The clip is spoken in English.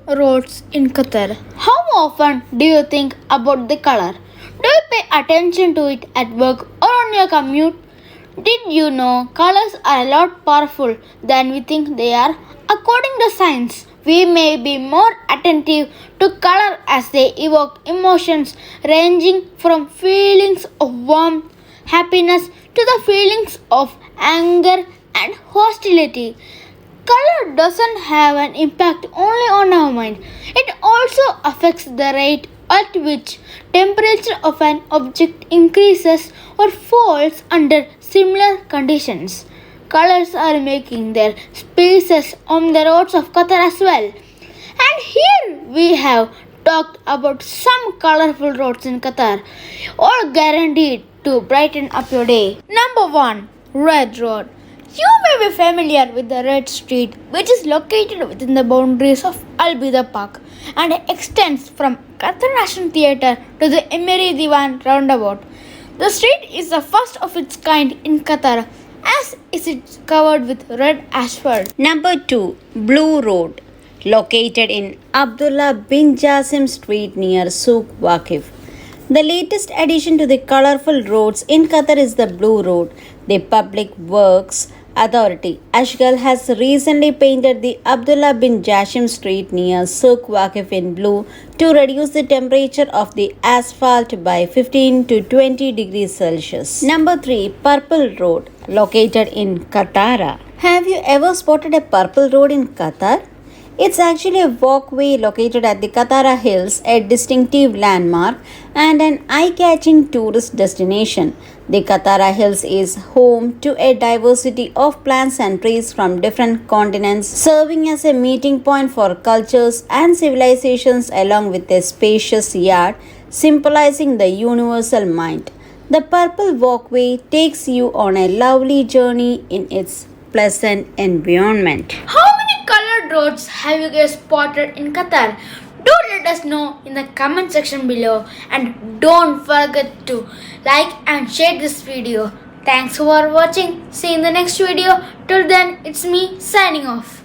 roads in Qatar. How often do you think about the color? Do you pay attention to it at work or on your commute? Did you know colors are a lot powerful than we think they are? According to science, we may be more attentive to color as they evoke emotions ranging from feelings of warmth, happiness to the feelings of anger and hostility. Color doesn't have an impact only on our mind, it also affects the rate at which temperature of an object increases or falls under similar conditions. Colors are making their spaces on the roads of Qatar as well. And here we have talked about some colorful roads in Qatar, all guaranteed to brighten up your day. Number 1, Red Road. You may be familiar with the Red Street, which is located within the boundaries of Al Bida Park and extends from Qatar National Theatre to the Emiri Diwan roundabout. The street is the first of its kind in Qatar, as it is covered with red asphalt. Number 2, Blue Road, located in Abdullah bin Jassim Street near Souk Waqif. The latest addition to the colorful roads in Qatar is the Blue Road. The Public Works Authority, Ashgal, has recently painted the Abdullah bin Jassim Street near Souk Waqif in blue to reduce the temperature of the asphalt by 15 to 20 degrees Celsius. Number 3, Purple Road, located in Qatar. Have you ever spotted a purple road in Qatar? It's actually a walkway located at the Qatar Hills, a distinctive landmark and an eye-catching tourist destination. The Qatar Hills is home to a diversity of plants and trees from different continents, serving as a meeting point for cultures and civilizations along with a spacious yard symbolizing the universal mind. The purple walkway takes you on a lovely journey in its pleasant environment. How many colored roads have you guys spotted in Qatar? Do let us know in the comment section below and don't forget to like and share this video. Thanks for watching. See you in the next video. Till then, it's me signing off.